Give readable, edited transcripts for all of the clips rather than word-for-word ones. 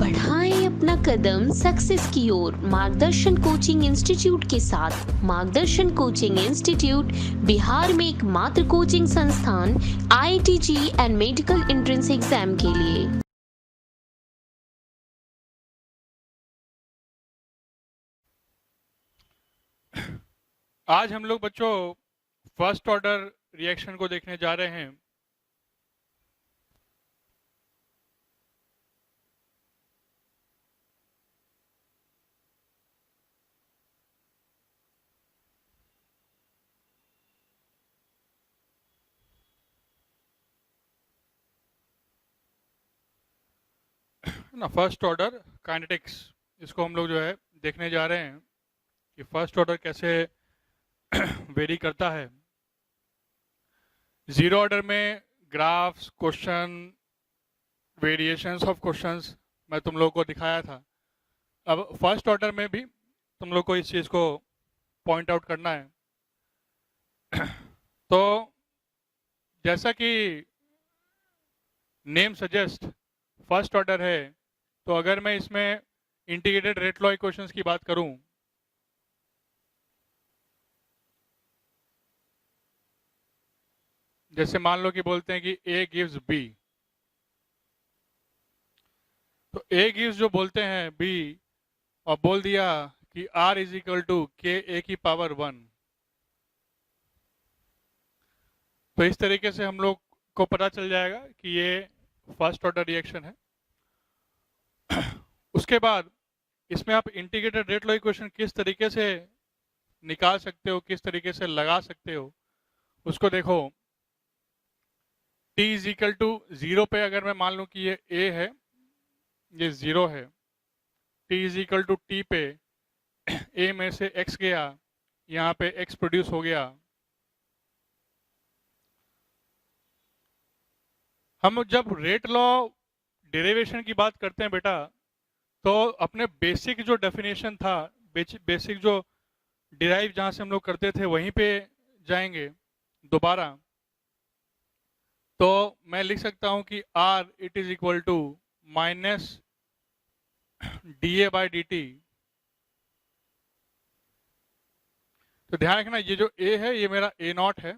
बढ़ाएं अपना कदम सक्सेस की ओर मार्गदर्शन कोचिंग इंस्टीट्यूट के साथ। मार्गदर्शन कोचिंग इंस्टीट्यूट बिहार में एकमात्र कोचिंग संस्थान IIT JEE and medical entrance exam के लिए। आज हम लोग बच्चों फर्स्ट ऑर्डर रिएक्शन को देखने जा रहे हैं। ना फर्स्ट ऑर्डर काइनेटिक्स, इसको हम लोग जो है देखने जा रहे हैं कि फर्स्ट ऑर्डर कैसे वेरी करता है। जीरो ऑर्डर में graphs, question, variations of questions मैं तुम लोग को दिखाया था। अब फर्स्ट ऑर्डर में भी तुम लोग को इस चीज़ को पॉइंट आउट करना है। तो जैसा कि नेम सजेस्ट फर्स्ट ऑर्डर है, तो अगर मैं इसमें इंटीग्रेटेड रेट लॉ इक्वेशंस की बात करूं, जैसे मान लो कि बोलते हैं कि A गिव्स B, तो A गिव्स जो बोलते हैं B और बोल दिया कि R is equal to KA की पावर 1, तो इस तरीके से हम लोग को पता चल जाएगा कि ये फर्स्ट ऑर्डर रिएक्शन है। उसके बाद इसमें आप इंटीग्रेटेड रेट लॉ इक्वेशन किस तरीके से निकाल सकते हो, किस तरीके से लगा सकते हो, उसको देखो। T इज इक्वल टू 0 पे अगर मैं मान लूं कि ये A है, ये 0 है, T is equal to T पे A में से X गया, यहाँ पे X प्रोड्यूस हो गया। हम जब रेट लॉ डेरिवेशन की बात करते हैं बेटा, तो अपने बेसिक जो डेफिनेशन था, बेसिक जो डिराइव जहाँ से हम लोग करते थे वहीं पे जाएंगे दोबारा। तो मैं लिख सकता हूँ कि R it is equal to minus DA by DT। तो ध्यान रखना, ये जो A है ये मेरा A0 है,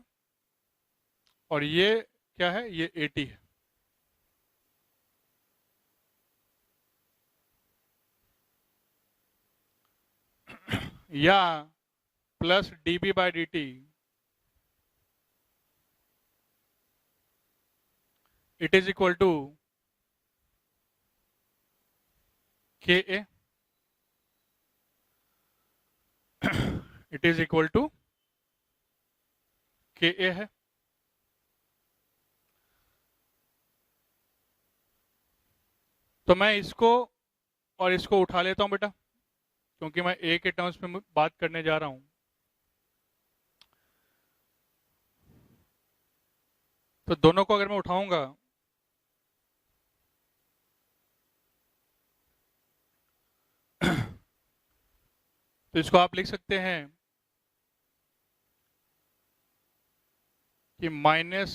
और ये क्या है, ये AT है। या plus DB by DT it is equal to KA, it is equal to KA है। तो मैं इसको और इसको उठा लेता हूं बेटा, क्योंकि मैं A के टर्म्स में बात करने जा रहा हूं। तो दोनों को अगर मैं उठाऊंगा तो इसको आप लिख सकते हैं कि minus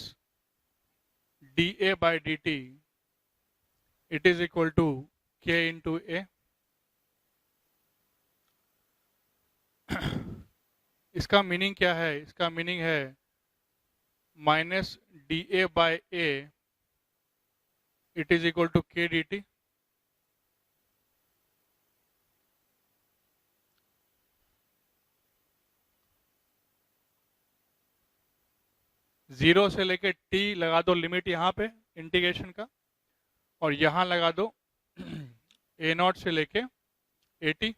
DA by DT it is equal to K into A। इसका मीनिंग क्या है? इसका मीनिंग है minus DA by A it is equal to K DT। Zero से लेके T लगा दो लिमिट यहाँ पे इंटीग्रेशन का, और यहाँ लगा दो A0 से लेके AT।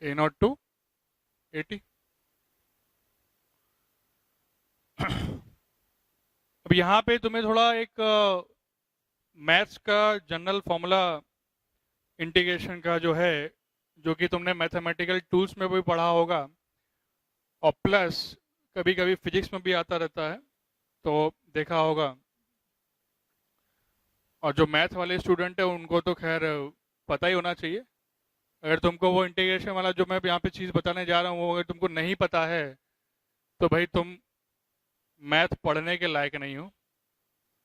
A0 to AT। अब यहाँ पे तुम्हें थोड़ा एक मैथ्स का जनरल फॉर्मूला इंटीग्रेशन का जो है, जो कि तुमने मैथमेटिकल टूल्स में भी पढ़ा होगा, और प्लस कभी कभी फिजिक्स में भी आता रहता है, तो देखा होगा। और जो मैथ वाले स्टूडेंट है उनको तो खैर पता ही होना चाहिए। अगर तुमको वो इंटीग्रेशन वाला जो मैं यहाँ पे चीज़ बताने जा रहा हूँ वो अगर तुमको नहीं पता है, तो भाई तुम मैथ पढ़ने के लायक नहीं हो।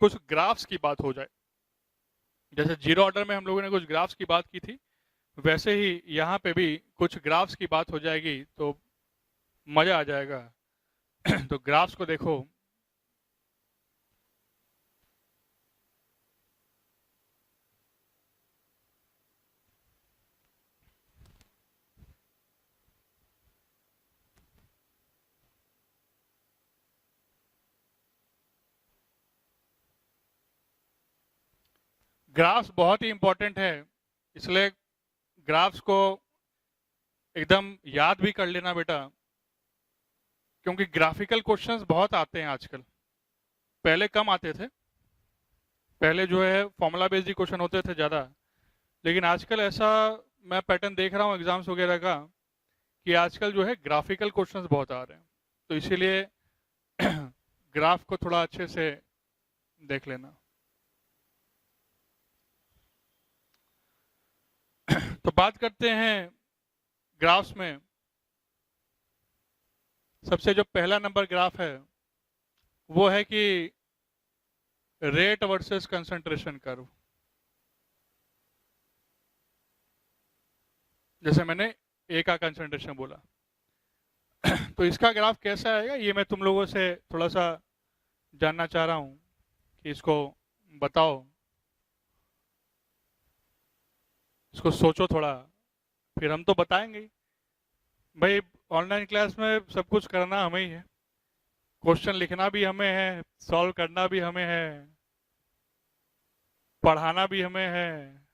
कुछ ग्राफ्स की बात हो जाए। जैसे जीरो ऑर्डर में हम लोगों ने कुछ ग्राफ्स की बात की थी, वैसे ही यहाँ पे भी कुछ ग्राफ्स की बात हो जाएगी तो मजा आ जाएगा। तो ग्राफ्स को देखो। ग्राफ्स बहुत ही इंपॉर्टेंट है, इसलिए ग्राफ्स को एकदम याद भी कर लेना बेटा, क्योंकि ग्राफिकल क्वेश्चंस बहुत आते हैं आजकल। पहले कम आते थे, पहले जो है फॉर्मूला बेस्ड क्वेश्चन होते थे ज़्यादा, लेकिन आजकल ऐसा मैं पैटर्न देख रहा हूँ एग्जाम्स वगैरह का कि आजकल जो है ग्राफिकल क्वेश्चंस बहुत आ रहे हैं, तो इसीलिए ग्राफ को थोड़ा अच्छे से देख लेना। तो बात करते हैं ग्राफ्स में। सबसे जो पहला नंबर ग्राफ है वो है कि रेट वर्सेस कंसंट्रेशन कर्व। जैसे मैंने ए का कंसंट्रेशन बोला, तो इसका ग्राफ कैसा आएगा ये मैं तुम लोगों से थोड़ा सा जानना चाह रहा हूं कि इसको बताओ, इसको सोचो थोड़ा, फिर हम तो बताएंगे ही। भाई ऑनलाइन क्लास में सब कुछ करना हमें ही है, क्वेश्चन लिखना भी हमें है, सॉल्व करना भी हमें है, पढ़ाना भी हमें है,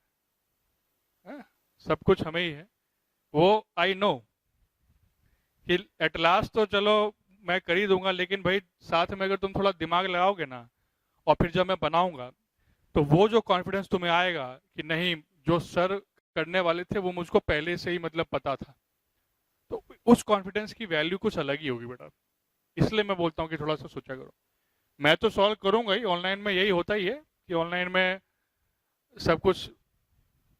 सब कुछ हमें ही है। वो आई नो कि एट लास्ट तो चलो मैं कर ही दूंगा, लेकिन भाई साथ में अगर तुम थोड़ा दिमाग लगाओगे ना और फिर जब मैं बनाऊंगा तो वो जो कॉन्फिडेंस तुम्हें आएगा कि नहीं जो सर करने वाले थे वो मुझको पहले से ही मतलब पता था, तो उस कॉन्फिडेंस की वैल्यू कुछ अलग ही होगी बेटा। इसलिए मैं बोलता हूँ कि थोड़ा सा सोचा करो। मैं तो सॉल्व करूंगा ही, ऑनलाइन में यही होता ही है कि ऑनलाइन में सब कुछ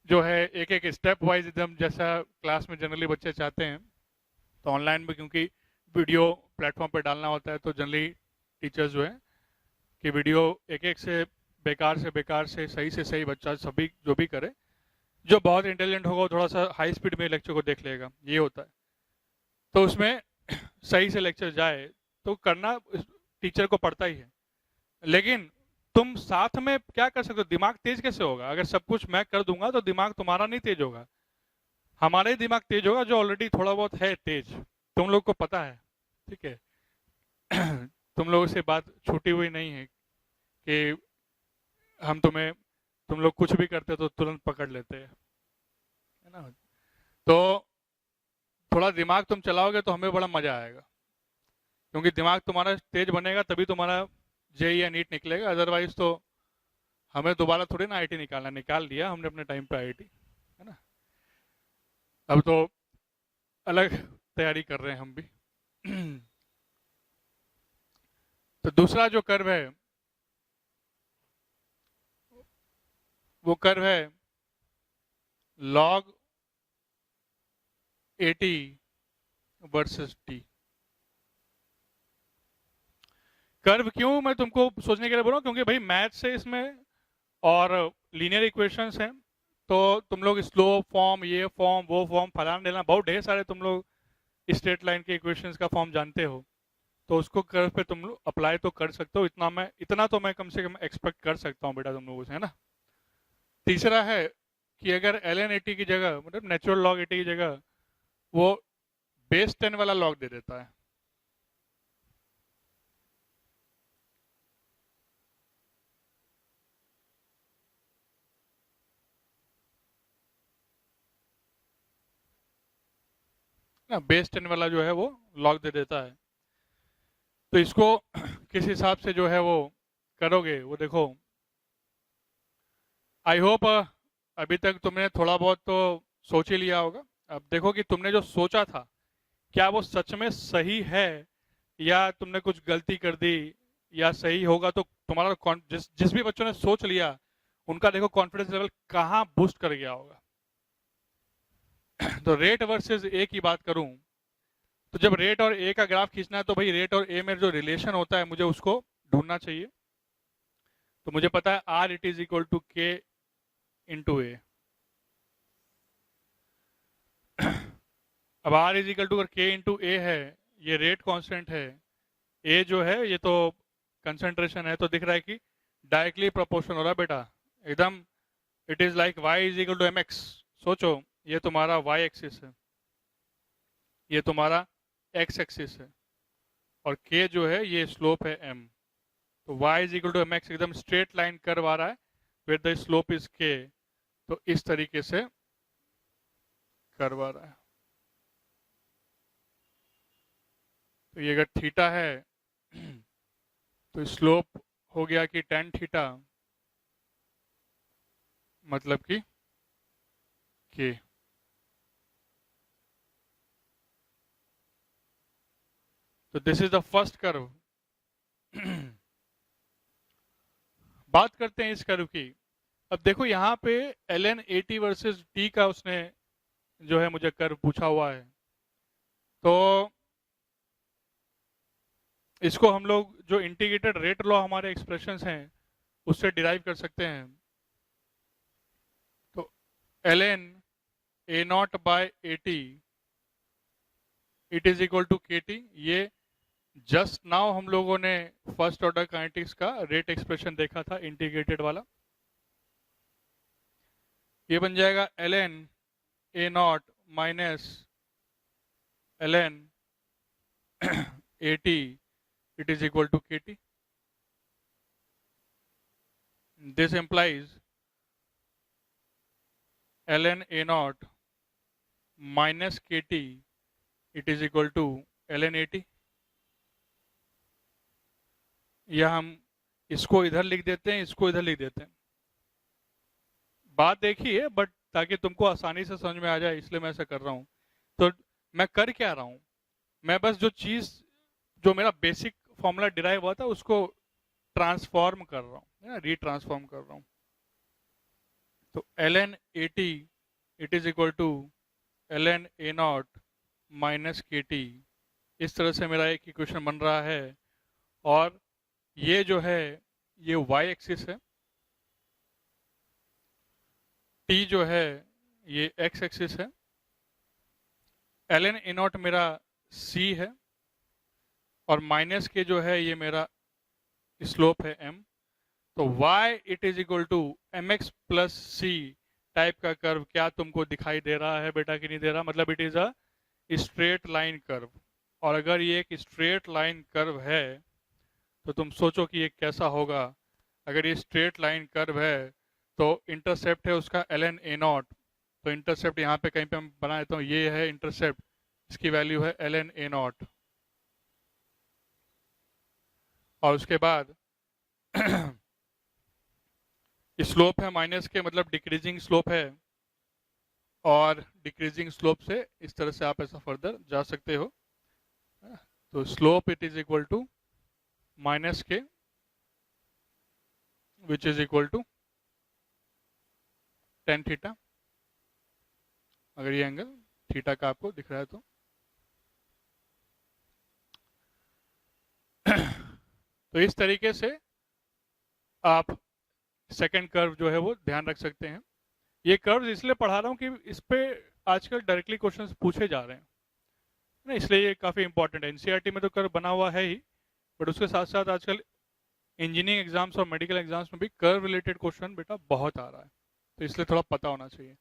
जो है एक एक स्टेप वाइज एकदम जैसा क्लास में जनरली बच्चे चाहते हैं, तो ऑनलाइन में क्योंकि वीडियो प्लेटफॉर्म पे डालना होता है तो जनरली टीचर्स जो है कि वीडियो एक एक से बेकार से सही बच्चा सभी जो भी करे, जो बहुत इंटेलिजेंट होगा वो थोड़ा सा हाई स्पीड में लेक्चर को देख लेगा, ये होता है। तो उसमें सही से लेक्चर जाए तो करना टीचर को पड़ता ही है, लेकिन तुम साथ में क्या कर सकते हो, दिमाग तेज कैसे होगा? अगर सब कुछ मैं कर दूंगा तो दिमाग तुम्हारा नहीं तेज होगा, हमारा ही दिमाग तेज होगा जो ऑलरेडी थोड़ा बहुत है तेज, तुम लोग को पता है, ठीक है। तुम लोगों से बात छूटी हुई नहीं है कि तुम लोग कुछ भी करते तो तुरंत पकड़ लेते हैं, है ना। तो थोड़ा दिमाग तुम चलाओगे तो हमें बड़ा मजा आएगा, क्योंकि दिमाग तुम्हारा तेज बनेगा तभी तुम्हारा जेई या नीट निकलेगा, अदरवाइज तो हमें दोबारा थोड़ी ना आईटी निकालना, निकाल दिया हमने अपने टाइम पे आईटी, है ना। अब तो अलग तैयारी कर रहे हैं हम भी। तो दूसरा जो कर्व है वो कर्व है log 80 वर्सेस टी। कर्व क्यों मैं तुमको सोचने के लिए बोल रहा हूँ, क्योंकि भाई मैथ से इसमें और लीनियर इक्वेशंस हैं, तो तुम लोग स्लोप फॉर्म, ये फॉर्म, वो फॉर्म, फलाना देना, बहुत ढेर सारे तुम लोग स्ट्रेट लाइन के इक्वेशंस का फॉर्म जानते हो, तो उसको कर्व पे तुम लोग अप्लाई तो कर सकते हो। इतना तो मैं कम से कम एक्सपेक्ट कर सकता हूँ बेटा तुम लोगों से, है ना। तीसरा है कि अगर ln80 की जगह मतलब नेचुरल लॉग 80 की जगह वो बेस 10 वाला लॉग दे देता है, ना बेस 10 वाला जो है वो लॉग दे देता है। तो इसको किस हिसाब से जो है वो करोगे वो देखो। आई होप अभी तक तुमने थोड़ा बहुत तो सोच ही लिया होगा। अब देखो कि तुमने जो सोचा था क्या वो सच में सही है या तुमने कुछ गलती कर दी, या सही होगा तो तुम्हारा जिस भी बच्चों ने सोच लिया उनका देखो कॉन्फिडेंस लेवल कहाँ बूस्ट कर गया होगा। तो रेट वर्सेस ए की बात करूं तो जब रेट और ए का ग्राफ खींचना है तो भाई रेट और ए में जो रिलेशन होता है मुझे उसको ढूंढना चाहिए। तो मुझे पता है R it is equal to K into A. अब आर इज इक्वल टू अगर के इंटू ए है, ये रेट कांस्टेंट है, ए जो है ये तो कंसंट्रेशन है, तो दिख रहा है कि डायरेक्टली प्रोपोर्शनल हो रहा है बेटा एकदम। It is like y is equal to m x. सोचो ये तुम्हारा वाई एक्सिस है, ये तुम्हारा एक्स एक्सिस है, और के जो है ये स्लोप है एम। तो y is equal to m x, एकदम स्ट्रेट लाइन कर्व आ रहा है विद द स्लोप इज के। तो इस तरीके से कर्व आ रहा है। तो ये अगर थीटा है तो स्लोप हो गया कि टेन थीटा, मतलब कि के। तो this is the first curve. बात करते हैं इस कर्व की। अब देखो यहाँ पे ln 80 वर्सेस t का उसने जो है मुझे कर्व पूछा हुआ है, तो इसको हम लोग जो इंटीग्रेटेड रेट लॉ हमारे एक्सप्रेशंस हैं उससे डिराइव कर सकते हैं। तो ln a0 by 80 it is equal to kt। ये जस्ट नाउ हम लोगों ने फर्स्ट ऑर्डर काइनेटिक्स का रेट एक्सप्रेशन देखा था इंटीग्रेटेड वाला। ये बन जाएगा ln a0 minus ln 80 it is equal to kt. This implies ln a0 minus kt it is equal to ln 80। या हम इसको इधर लिख देते हैं, इसको इधर लिख देते हैं। बात एक ही है, बट ताकि तुमको आसानी से समझ में आ जाए इसलिए मैं ऐसा कर रहा हूँ। तो मैं कर क्या रहा हूँ, मैं बस जो चीज़ जो मेरा बेसिक फॉर्मूला डिराइव हुआ था उसको ट्रांसफॉर्म कर रहा हूँ, रीट्रांसफॉर्म कर रहा हूँ। तो ln 80 it is equal to ln a0 minus kt। इस तरह से मेरा एक इक्वेशन बन रहा है, और ये जो है ये y एक्सिस है, t जो है ये x एक्सिस है, ln a0 मेरा c है, और माइनस के जो है ये मेरा स्लोप है m। तो y it is equal to m x plus c type का कर्व क्या तुमको दिखाई दे रहा है बेटा कि नहीं दे रहा? मतलब it is a straight line curve. और अगर ये एक स्ट्रेट लाइन कर्व है तो तुम सोचो कि ये कैसा होगा। अगर ये स्ट्रेट लाइन कर्व है तो इंटरसेप्ट है उसका ln a0। तो इंटरसेप्ट यहाँ पे कहीं पे हम बना देता हूँ, ये है इंटरसेप्ट, इसकी वैल्यू है ln a0। और उसके बाद स्लोप है माइनस के, मतलब डिक्रीजिंग स्लोप है, और डिक्रीजिंग स्लोप से इस तरह से आप ऐसा फर्दर जा सकते हो। तो slope it is equal to minus k which is equal to tan theta, अगर ये एंगल थीटा का आपको दिख रहा है तो। तो इस तरीके से आप सेकंड कर्व जो है वो ध्यान रख सकते हैं। ये कर्व इसलिए पढ़ा रहा हूँ कि इस पे आजकल डायरेक्टली क्वेश्चंस पूछे जा रहे हैं ना, इसलिए ये काफ़ी इंपॉर्टेंट है। एनसीईआरटी में तो कर्व बना हुआ है ही, बट उसके साथ साथ आजकल इंजीनियरिंग एग्जाम्स और मेडिकल एग्जाम्स में भी कर्व रिलेटेड क्वेश्चन बेटा बहुत आ रहा है, तो इसलिए थोड़ा पता होना चाहिए।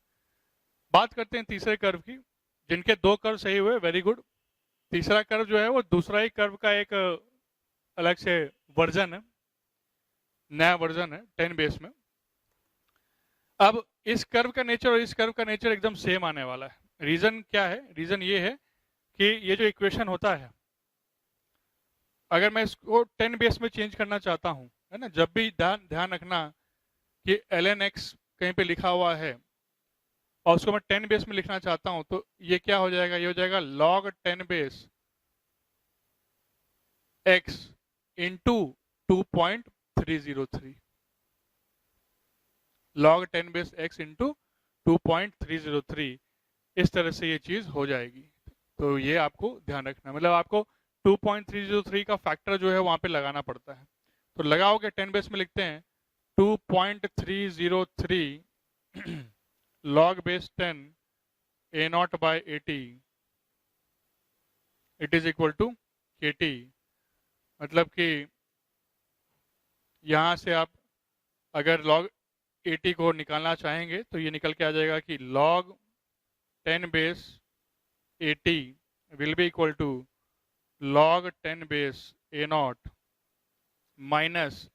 बात करते हैं तीसरे कर्व की, जिनके दो कर्व सही हुए, वेरी गुड। तीसरा कर्व जो है वो दूसरा ही कर्व का एक अलग से वर्जन है, नया वर्जन है 10 बेस में। अब इस कर्व का नेचर और इस कर्व का नेचर एकदम सेम आने वाला है। रीजन क्या है? रीजन ये है कि ये जो इक्वेशन होता है, अगर मैं इसको 10 बेस में चेंज करना चाहता हूं, है ना, जब भी ध्यान रखना कि ln x कहीं पे लिखा हुआ है और उसको मैं 10 बेस में लिखना चाहता हूं, तो ये क्या हो जाएगा? ये हो जाएगा log 10 base x into 2.303, log 10 base x into 2.303। इस तरह से ये चीज हो जाएगी। तो ये आपको ध्यान रखना, मतलब आपको 2.303 का फैक्टर जो है वहां पे लगाना पड़ता है। तो लगाओगे 10 बेस में लिखते हैं 2.303 log base 10 a naught by 80 it is equal to KT। मतलब कि यहाँ से आप अगर log 80 को निकालना चाहेंगे तो ये निकल के आ जाएगा कि log 10 base 80 will be equal to log 10 base a naught minus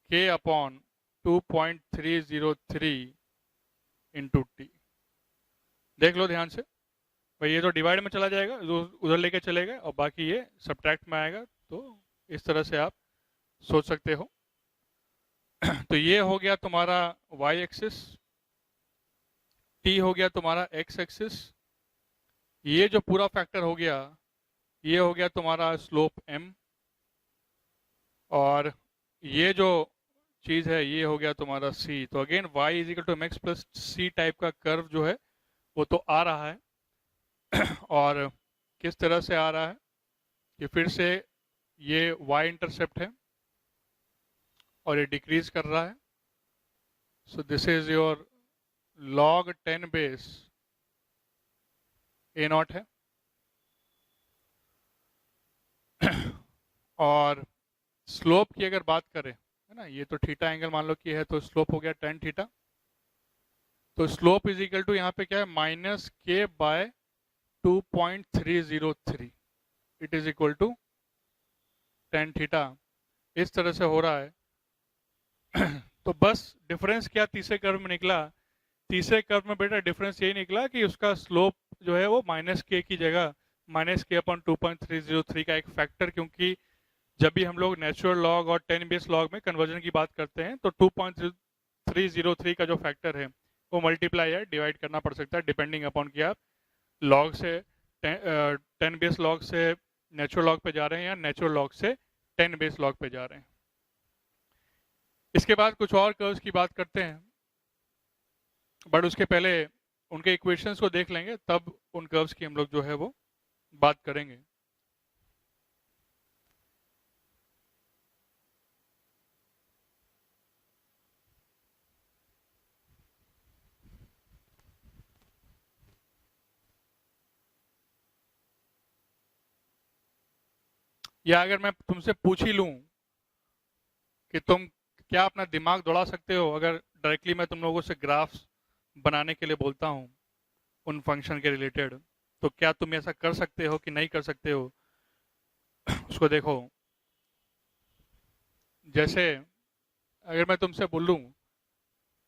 K upon 2.303 into T। देख लो ध्यान से भाई, ये तो डिवाइड में चला जाएगा, उधर लेके चलेगा और बाकी ये सब्ट्रैक्ट में आएगा। तो इस तरह से आप सोच सकते हो। तो ये हो गया तुम्हारा y एक्सिस, t हो गया तुम्हारा x एक्सिस, ये जो पूरा फैक्टर हो गया ये हो गया तुम्हारा स्लोप m, और ये जो चीज़ है ये हो गया तुम्हारा c। तो again y is equal to mx plus c type का कर्व जो है वो तो आ रहा है। और किस तरह से आ रहा है कि फिर से ये y इंटरसेप्ट है और ये डिक्रीज कर रहा है। सो this is your log 10 base a not है। और स्लोप की अगर बात करें, है ना, ये तो थीटा एंगल मान लो कि है, तो स्लोप हो गया tan थीटा। तो स्लोप इज इक्वल टू यहाँ पे क्या है, minus k by 2.303 it is equal to tan theta. इस तरह से हो रहा है। तो बस डिफरेंस क्या तीसरे कर्व में निकला, तीसरे कर्व में बेटा डिफरेंस यही निकला कि उसका स्लोप जो है वो माइनस के की जगह माइनस के अपॉन 2.303 का एक फैक्टर, क्योंकि जब भी हम लोग नेचुरल लॉग और 10 बेस लॉग में कन्वर्जन की बात करते हैं तो 2.303 का जो फैक्टर है वो मल्टीप्लाई या डिवाइड करना पड़ सकता है, डिपेंडिंग अपॉन कि आप लॉग से 10 बेस लॉग से नेचुरल लॉग पे जा रहे हैं या नेचुरल लॉग से 10 बेस लॉग पे जा रहे हैं। इसके बाद कुछ और कर्व्स की बात करते हैं, बट उसके पहले उनके इक्वेशंस को देख लेंगे, तब उन कर्व्स की हम लोग जो है वो बात करेंगे। या अगर मैं तुमसे पूछ ही लूं कि तुम क्या अपना दिमाग दौड़ा सकते हो अगर डायरेक्टली मैं तुम लोगों से ग्राफ्स बनाने के लिए बोलता हूं उन फंक्शन के रिलेटेड, तो क्या तुम ऐसा कर सकते हो कि नहीं कर सकते हो? उसको देखो, जैसे अगर मैं तुमसे बोलूं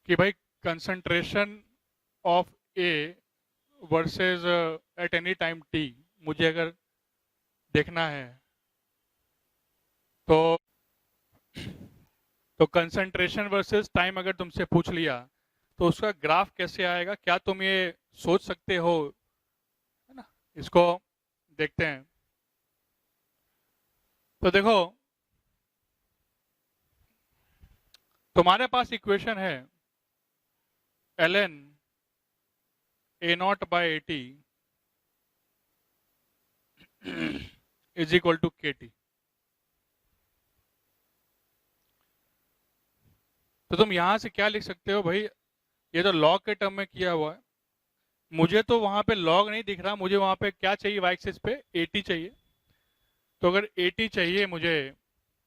कि भाई concentration of A versus at any time T मुझे अगर देखना है, तो कंसंट्रेशन वर्सेस टाइम अगर तुमसे पूछ लिया तो उसका ग्राफ कैसे आएगा, क्या तुम ये सोच सकते हो? है ना, इसको देखते हैं। तो देखो, तुम्हारे पास इक्वेशन है ln a naught by 80 is equal to KT। तो तुम यहां से क्या लिख सकते हो भाई, ये तो लॉग के टर्म में किया हुआ है, मुझे तो वहां पे लॉग नहीं दिख रहा, मुझे वहां पे क्या चाहिए, वाई एक्सिस पे 80 चाहिए। तो अगर 80 चाहिए मुझे,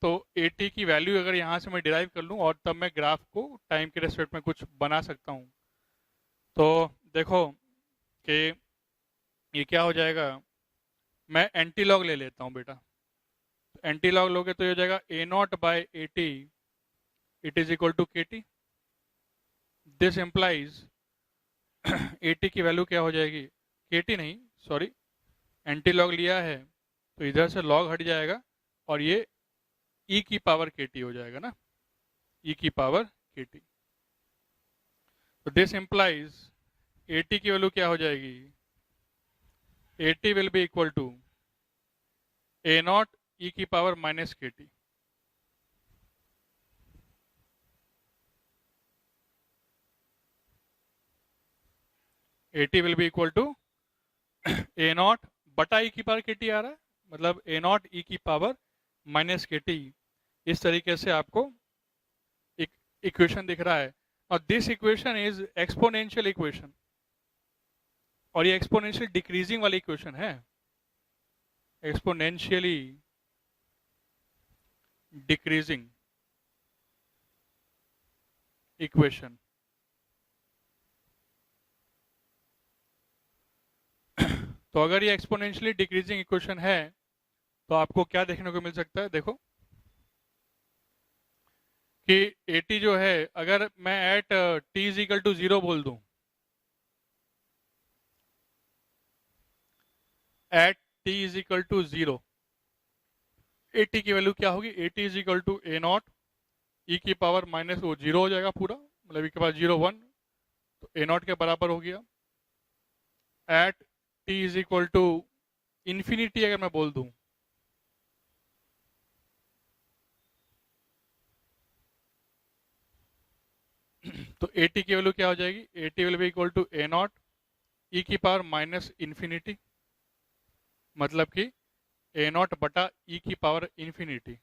तो 80 की वैल्यू अगर यहाँ से मैं डिराइव कर लूँ और तब मैं ग्राफ को टाइम के रेस्पेक्ट में कुछ बना सकता हूँ। तो देखो कि ये क्या हो जाएगा, मैं एंटी लॉग ले लेता हूँ बेटा। एंटी लॉग लोगे तो ये हो जाएगा a naught by 80 it is equal to KT। This implies 80 की वैल्यू क्या हो जाएगी, KT नहीं सॉरी, एंटी लॉग लिया है तो इधर से लॉग हट जाएगा और ये e की पावर KT हो जाएगा ना, e की पावर KT। तो दिस एम्प्लाइज 80 की वैल्यू क्या हो जाएगी, 80 will be equal to a naught e की power minus KT। AT will be equal to a naught बटा e की पावर KT आ रहा है, मतलब a नॉट e की पावर माइनस KT। इस तरीके से आपको इक्वेशन दिख रहा है, और this equation is exponential equation, और ये एक्सपोनेंशियल डिक्रीजिंग वाली इक्वेशन है, एक्सपोनेंशियली डिक्रीजिंग इक्वेशन। तो अगर ये एक्सपोनेंशियली डिक्रीजिंग इक्वेशन है तो आपको क्या देखने को मिल सकता है, देखो कि AT जो है, अगर मैं at t is equal to 0 बोल दूं, at t is equal to 0, AT की वैल्यू क्या होगी, AT is equal to a naught e की पावर माइनस, वो 0 हो जाएगा पूरा, मतलब e के पास 0 1, तो a नॉट के बराबर हो गया। At t is equal to infinity अगर मैं बोल दूं, तो AT की वैल्यू क्या हो जाएगी, AT will be equal to a naught e की पावर माइनस इन्फिनिटी, मतलब कि a नॉट बटा e की पावर इन्फिनिटी,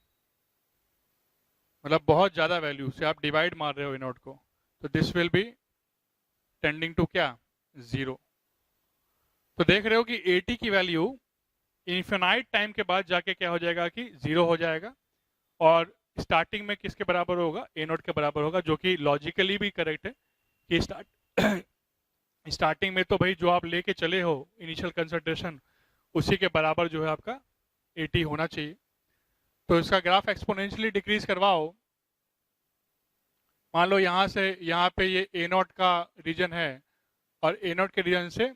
मतलब बहुत ज्यादा वैल्यू से आप डिवाइड मार रहे हो a नॉट को, तो this will be tending to क्या, 0। तो देख रहे हो कि AT की वैल्यू इन्फिनाइट टाइम के बाद जाके क्या हो जाएगा कि 0 हो जाएगा, और स्टार्टिंग में किसके बराबर होगा, a नॉट के बराबर होगा, जो कि लॉजिकली भी करेक्ट है कि स्टार्टिंग में तो भाई जो आप लेके चले हो इनिशियल कंसंट्रेशन, उसी के बराबर जो है आपका AT होना चाहिए। तो इसका ग्राफ एक्सपोनेंशियली डिक्रीज करवाओ, मान लो यहाँ से यहाँ पे ये a नॉट का रीजन है, और a नॉट के रीजन से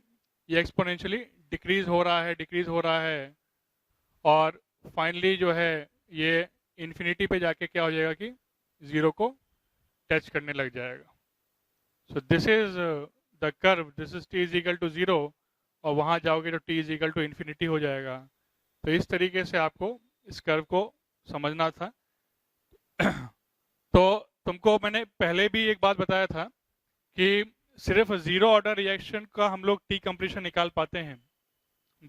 ये एक्सपोनेंशियली डिक्रीज हो रहा है, डिक्रीज हो रहा है, और फाइनली जो है ये इन्फिनिटी पे जाके क्या हो जाएगा कि 0 को टच करने लग जाएगा। So this is the curve, this is t is equal to 0, और वहाँ जाओगे तो t is equal to infinity हो जाएगा। तो इस तरीके से आपको इस कर्व को समझना था। तो तुमको मैंने पहले भी एक बात बताया था कि सिर्फ जीरो ऑर्डर रिएक्शन का हम लोग टी कंप्लीशन निकाल पाते हैं,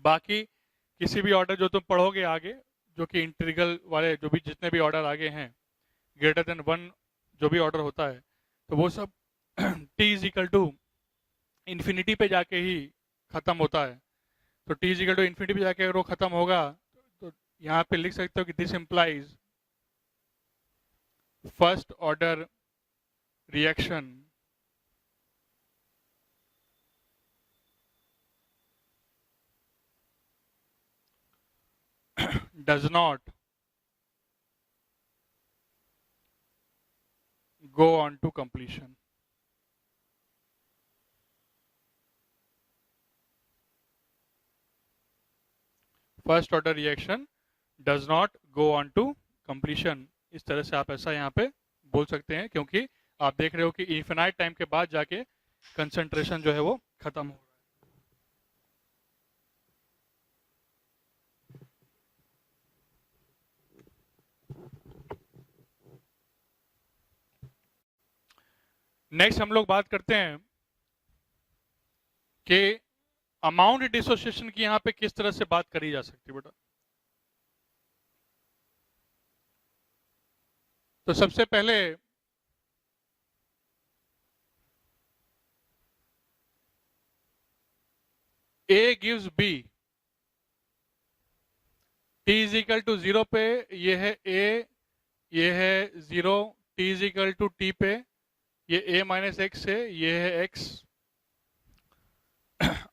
बाकी किसी भी ऑर्डर जो तुम पढ़ोगे आगे, जो कि इंटीग्रल वाले जो भी जितने भी ऑर्डर आगे हैं ग्रेटर देन 1 जो भी ऑर्डर होता है, तो वो सब t is equal to infinity पे जाके ही खत्म होता है। तो t is equal to infinity पे जाके अगर वो खत्म होगा, तो यहाँ पे लिख सकते हो कि this implies first order reaction does not go on to completion. First order reaction does not go on to completion. इस तरह से आप ऐसा यहाँ पे बोल सकते हैं, क्योंकि आप देख रहे हो कि इन्फिनाइट टाइम के बाद जाके कंसंट्रेशन जो है वो खत्म हो रहा है। नेक्स्ट हम लोग बात करते हैं कि अमाउंट डिसोसिएशन की यहाँ पे किस तरह से बात करी जा सकती है बेटा। तो सबसे पहले A gives B, T is equal to 0 पे ये है A, ये है 0, T is equal to T पे ये A माइनस एक्स है, ये है X।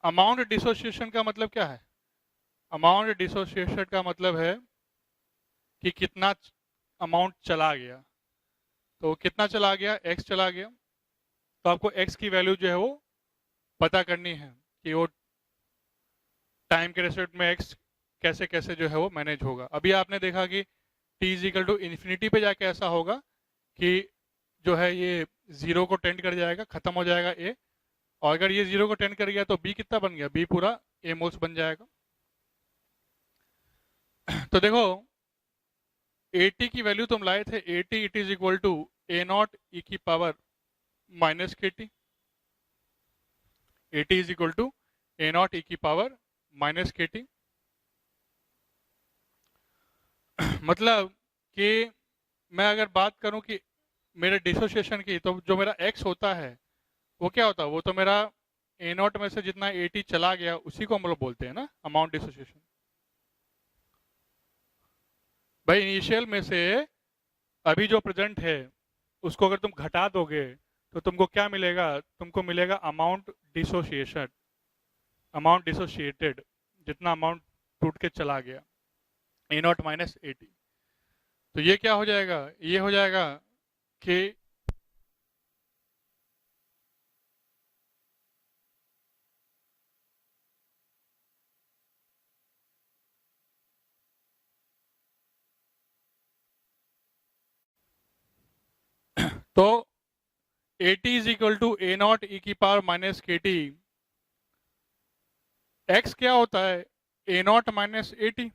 अमाउंट डिसोसिएशन का मतलब क्या है, अमाउंट डिसोसिएशन का मतलब है कि कितना अमाउंट चला गया। तो कितना चला गया, X चला गया, तो आपको X की वैल्यू जो है वो पता करनी है कि वो टाइम के रेस्पेक्ट में X कैसे कैसे जो है वो मैनेज होगा। अभी आपने देखा कि t is equal to infinity पे जाके ऐसा होगा कि जो है ये 0 को टेंड कर जाएगा, खत्म हो जाएगा A, और अगर ये 0 को टेंड कर गया तो B कितना बन गया, B पूरा A मोल्स बन जाएगा। तो देखो AT की वैल्यू तुम लाए थे, AT it is equal to A naught e की power minus KT, AT is equal to A naught e की पावर माइनस KT। मतलब कि मैं अगर बात करूं कि मेरे डिसोसिएशन की, तो जो मेरा x होता है वो क्या होता है, वो तो मेरा ए नॉट में से जितना एटी चला गया उसी को हम लोग बोलते हैं ना अमाउंट डिसोसिएशन। भाई इनिशियल में से अभी जो प्रेजेंट है उसको अगर तुम घटा दोगे तो तुमको क्या मिलेगा, तुमको मिलेगा अमाउंट डिसोसिएशन, अमाउंट डिसोसिएटेड, जितना अमाउंट टूट के चला गया, ए नॉट माइनस एटी। तो ये क्या हो जाएगा, ये हो जाएगा कि तो A T is equal to A naught e की power minus k t. X क्या होता है, A naught minus A T.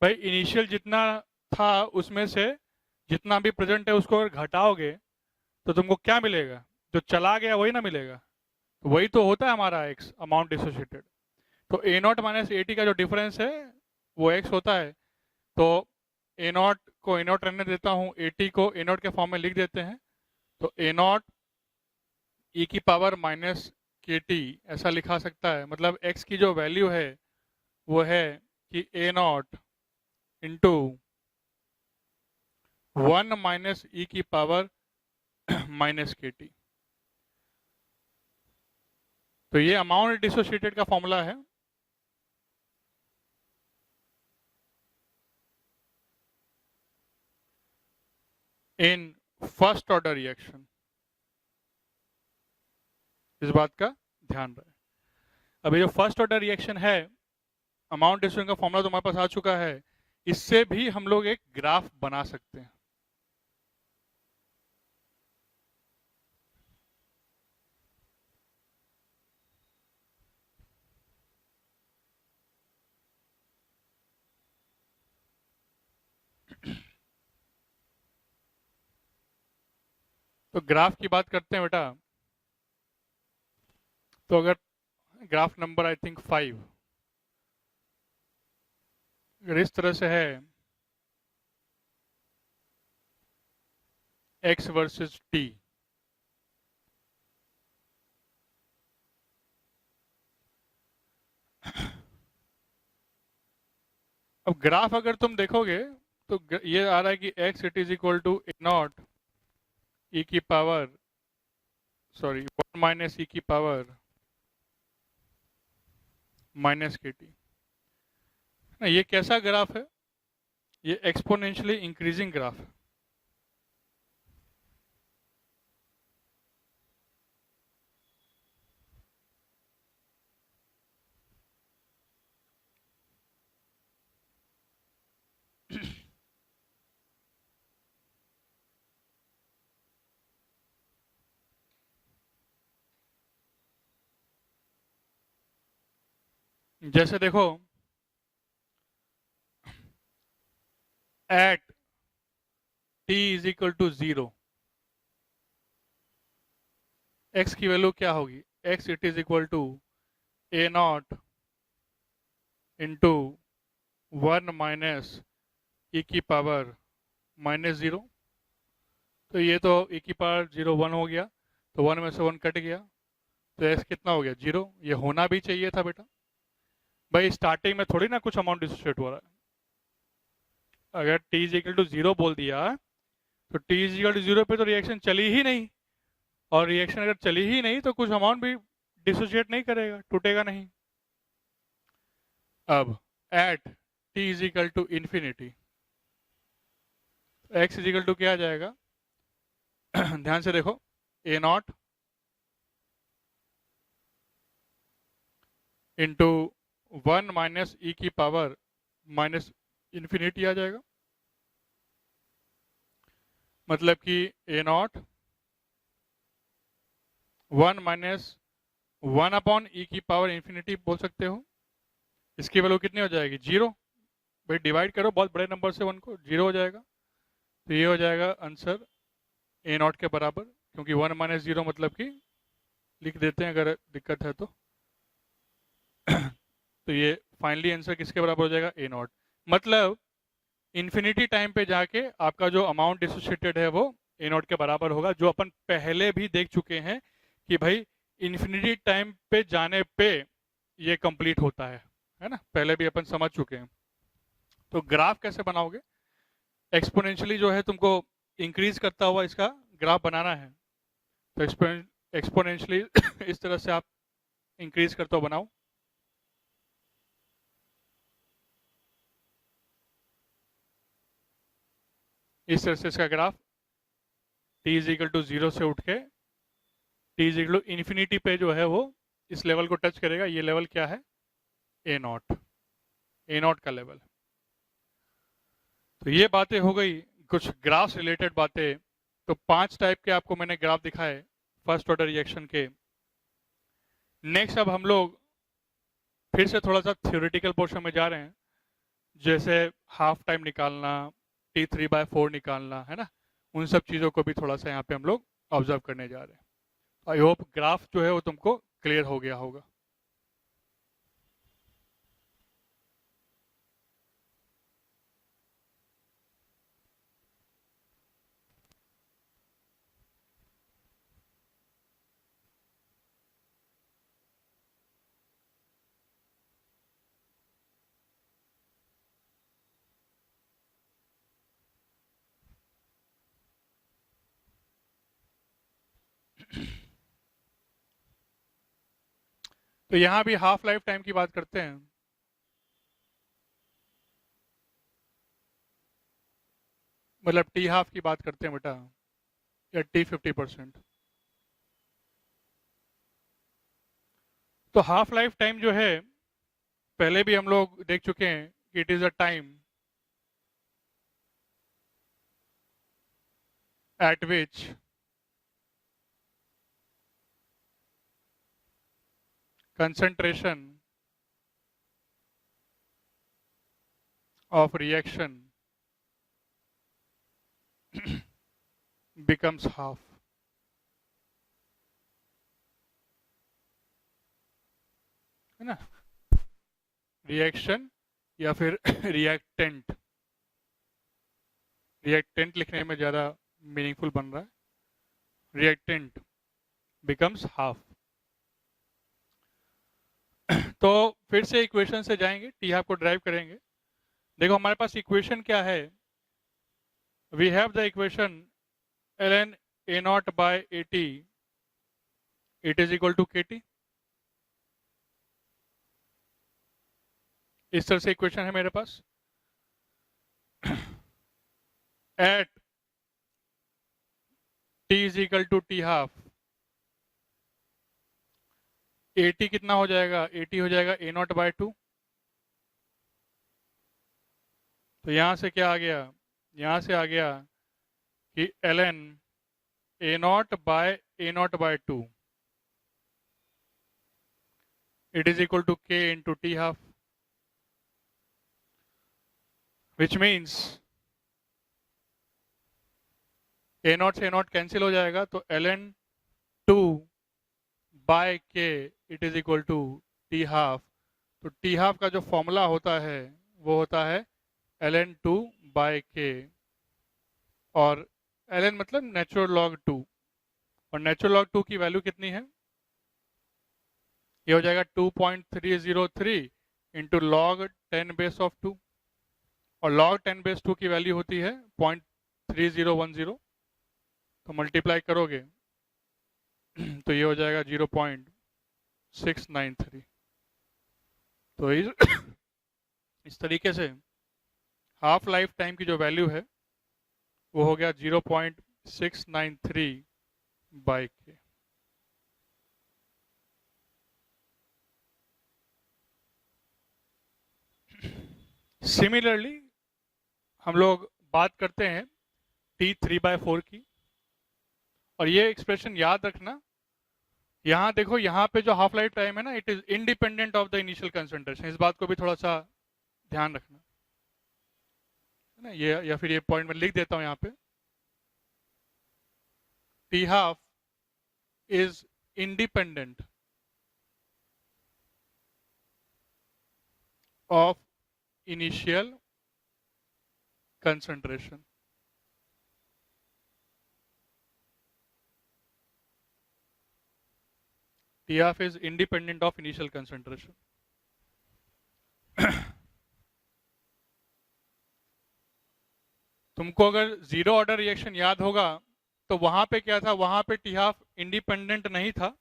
भाई इनिशियल जितना था उसमें से जितना भी प्रेजेंट है उसको अगर घटाओगे तो तुमको क्या मिलेगा, जो चला गया वही ना मिलेगा। तो वही तो होता है हमारा एक्स अमाउंट डिसोसिएटेड। तो ए नॉट माइनस ए टी का जो डिफरेंस है वो एक्स होता है। तो ए नॉट को ए नॉट रहने देता हूँ, ए टी को ए नॉट के फॉर्म में लिख देते हैं। तो ए नॉट ई की पावर माइनस के टी ऐसा लिखा सकता है, मतलब एक्स की जो वैल्यू है वो है कि a naught into 1 minus e की पावर माइनस के टी। तो ये अमाउंट डिसोसिएटेड का फॉर्मूला है। इन फर्स्ट ऑर्डर रिएक्शन, इस बात का ध्यान रहे। अभी जो फर्स्ट ऑर्डर रिएक्शन है, अमाउंट डिसोसिएशन का फॉर्मूला तुम्हारे पास आ चुका है, इससे भी हम लोग एक ग्राफ बना सकते हैं। तो ग्राफ की बात करते हैं बेटा। तो अगर ग्राफ नंबर आई थिंक 5 अगर इस तरह से है, x वर्सेस t, अब ग्राफ अगर तुम देखोगे तो ये आ रहा है कि x it is equal to A naught e की पावर, सॉरी 1 माइनस ई की पावर माइनस के टी। ये कैसा ग्राफ है, ये एक्सपोनेंशियली इंक्रीजिंग ग्राफ है। जैसे देखो at t is equal to 0, x की वैल्यू क्या होगी, x it is equal to A naught into 1 minus e की पावर माइनस 0। तो ये तो ई की पावर 0 1 हो गया, तो 1 में से 1 कट गया, तो x कितना हो गया 0। ये होना भी चाहिए था बेटा। भाई स्टार्टिंग में थोड़ी ना कुछ अमाउंट डिसोसिएट हो रहा है। अगर t इज इक्वल टू 0 बोल दिया तो t इज इक्वल टू 0 पे तो रिएक्शन चली ही नहीं, और रिएक्शन अगर चली ही नहीं तो कुछ अमाउंट भी डिसोसिएट नहीं करेगा, टूटेगा नहीं। अब at t is equal to infinity, x is equal to क्या आ जाएगा ध्यान से देखो, a naught into 1 minus e की पावर माइनस इन्फिनिटी आ जाएगा। मतलब कि a naught 1 minus 1 upon e की पावर इन्फिनिटी बोल सकते हो। इसकी वैल्यू कितनी हो जाएगी 0। भाई डिवाइड करो बहुत बड़े नंबर से 1 को, 0 हो जाएगा। तो ये हो जाएगा आंसर ए नॉट के बराबर, क्योंकि 1 माइनस 0 मतलब कि लिख देते हैं अगर दिक्कत है तो। तो ये फाइनली आंसर किसके बराबर हो जाएगा, ए नॉट। मतलब इन्फिनिटी टाइम पे जाके आपका जो अमाउंट डिसोसिएटेड है वो ए नॉट के बराबर होगा, जो अपन पहले भी देख चुके हैं कि भाई इन्फिनिटी टाइम पे जाने पे ये कंप्लीट होता है ना, पहले भी अपन समझ चुके हैं। तो ग्राफ कैसे बनाओगे? एक्सपोनेंशियली जो है तुमको इंक्रीज करता हुआ इसका ग्राफ बनाना है। तो एक्सपोनेंशियली इस तरह से आप इंक्रीज करते हुए बनाओ। इस तरह से इसका graph t is equal to 0 से उठ के t is equal to infinity पे जो है वो इस लेवल को टच करेगा। ये लेवल क्या है? ए नॉट का लेवल। तो ये बातें हो गई कुछ ग्राफ रिलेटेड बातें। तो 5 टाइप के आपको मैंने ग्राफ दिखाए फर्स्ट ऑर्डर रिएक्शन के। नेक्स्ट अब हम लोग फिर से थोड़ा सा थ्योरेटिकल पोर्शन में जा रहे हैं, जैसे हाफ टाइम निकालना, T3/4 निकालना, है ना, उन सब चीज़ों को भी थोड़ा सा यहाँ पे हम लोग ऑब्जर्व करने जा रहे हैं। आई होप ग्राफ जो है वो तुमको क्लियर हो गया होगा। तो यहाँ भी हाफ लाइफ टाइम की बात करते हैं। मतलब टी हाफ की बात करते हैं बेटा, या T50%। तो हाफ लाइफ टाइम जो है पहले भी हम लोग देख चुके हैं कि it is a time at which concentration of reaction becomes half, है ना। रिएक्शन या फिर रिएक्टेंट, रिएक्टेंट लिखने में ज़्यादा मीनिंगफुल बन रहा है, रिएक्टेंट बिकम्स हाफ। तो फिर से इक्वेशन से जाएंगे, टी हाफ को ड्राइव करेंगे। देखो हमारे पास इक्वेशन क्या है, we have the equation ln A0/AT it is equal to KT। इस तरह से इक्वेशन है मेरे पास। At t is equal to T half, AT कितना हो जाएगा? AT हो जाएगा A0/2। तो यहां से क्या आ गया? यहां से आ गया कि ln A0/A0/2 it is equal to K into T half, which means A0 से A0 कैंसिल हो जाएगा, तो ln 2/K it is equal to T half। तो T half का जो फॉर्मूला होता है वो होता है ln 2/K, और ln मतलब नेचुरल लॉग 2, और नेचुरल लॉग 2 की वैल्यू कितनी है? ये हो जाएगा 2.303 इंटू लॉग 10⁻², और लॉग 10⁻² की वैल्यू होती है 0.3010। तो मल्टीप्लाई करोगे तो ये हो जाएगा 0.693। तो इस तरीके से हाफ लाइफ टाइम की जो वैल्यू है वो हो गया 0.693/K। सिमिलरली हम लोग बात करते हैं T3/4 की, और ये एक्सप्रेशन याद रखना। यहाँ देखो, यहाँ पे जो हाफ लाइफ टाइम है ना, it is independent of the initial concentration. इस बात को भी थोड़ा सा ध्यान रखना, है ना। ये या फिर ये पॉइंट मैं लिख देता हूँ यहाँ पे, T half is independent of initial concentration। T half is independent of initial concentration. तुमको अगर जीरो ऑर्डर रिएक्शन याद होगा तो वहां पे क्या था, वहां पे टी हाफ इंडिपेंडेंट नहीं था।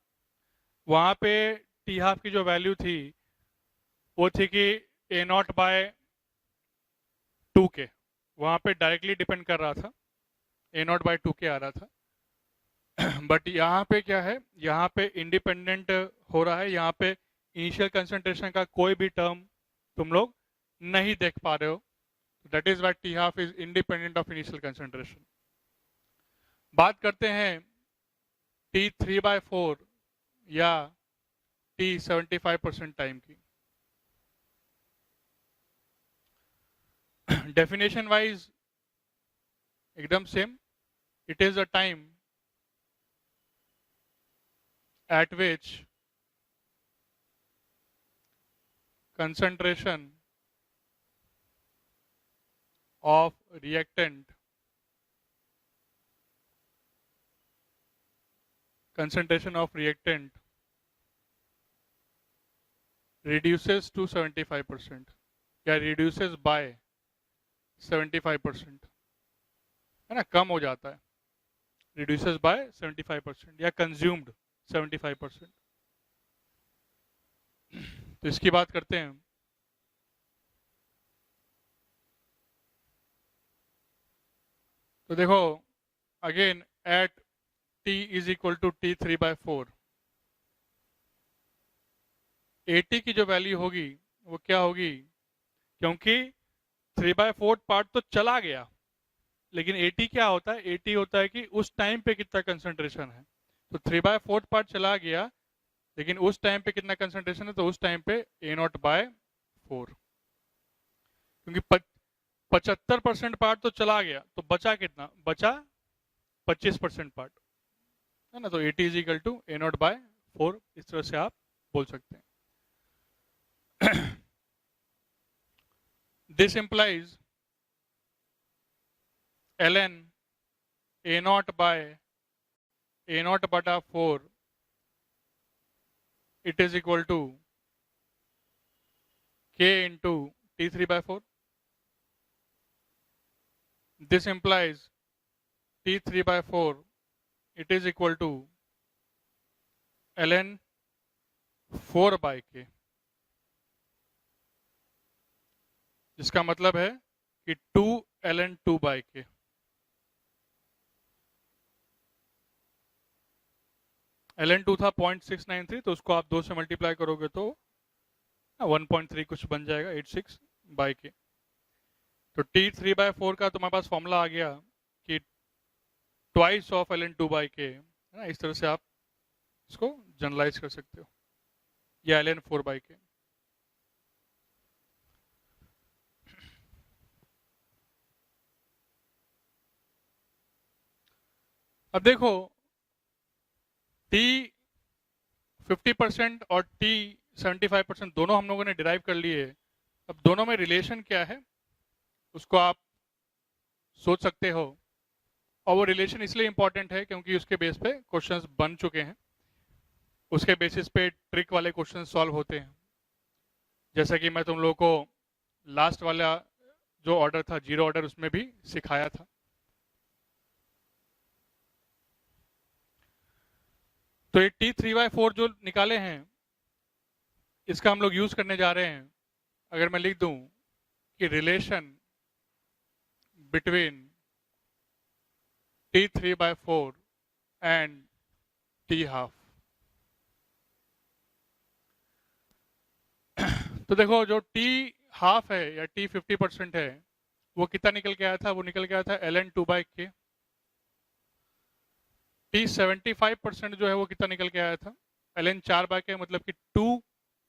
वहां पे टी हाफ की जो वैल्यू थी वो थी कि ए नॉट बाय 2k, वहां पे डायरेक्टली डिपेंड कर रहा था, ए नॉट बाय 2k आ रहा था। बट यहाँ पे क्या है, यहाँ पे इंडिपेंडेंट हो रहा है, यहाँ पे इनिशियल कंसंट्रेशन का कोई भी टर्म तुम लोग नहीं देख पा रहे हो। That is what T half is independent of initial concentration. बात करते हैं T3/4 या T75% टाइम की। डेफिनेशन वाइज एकदम same, it is a time at which concentration of reactant reduces to 75% या reduces by 75%, है ना, कम हो जाता है, reduces by 75% या consumed 75%। तो इसकी बात करते हैं। तो देखो again at t is equal to T3/4, 80 की जो वैल्यू होगी वो क्या होगी, क्योंकि 3/4 पार्ट तो चला गया, लेकिन 80 क्या होता है, 80 होता है कि उस टाइम पे कितना कंसंट्रेशन है। तो 3/4 पार्ट चला गया, लेकिन उस टाइम पे कितना कंसंट्रेशन है, तो उस टाइम पे A0/4, क्योंकि 75% पार्ट तो चला गया, तो बचा कितना, बचा 25% पार्ट, है ना। तो 80 इज इक्वल टू A0/4, इस तरह से आप बोल सकते हैं। This implies ln A0/4 it is equal to k into T3/4. This implies T3/4 it is equal to ln 4/k, जिसका मतलब है कि 2 ln 2/k। ln 2 था 0.693, तो उसको आप 2 से मल्टीप्लाई करोगे तो 1.3 कुछ बन जाएगा, 86/k। तो T3/4 का तुम्हारे पास फॉर्मूला आ गया कि ट्वाइस ऑफ ln 2/k, है ना। इस तरह से आप इसको जनरलाइज कर सकते हो, या ln 4/k। अब देखो T50% और T75% दोनों हम लोगों ने डिराइव कर लिए। अब दोनों में रिलेशन क्या है उसको आप सोच सकते हो, और वो रिलेशन इसलिए इंपॉर्टेंट है क्योंकि उसके बेस पे क्वेश्चंस बन चुके हैं, उसके बेसिस पे ट्रिक वाले क्वेश्चन सॉल्व होते हैं। जैसा कि मैं तुम लोगों को लास्ट वाला जो ऑर्डर था, जीरो ऑर्डर, उसमें भी सिखाया था। तो ये T3/4 जो निकाले हैं, इसका हम लोग यूज करने जा रहे हैं। अगर मैं लिख दूं कि relation between T3/4 and T1/2, तो देखो जो T1/2 है या T50% है, वो कितना निकल के आया था, वो निकल के आया था ln 2/k। T75% जो है वो कितना निकल के आया था, ln 4/k, मतलब कि 2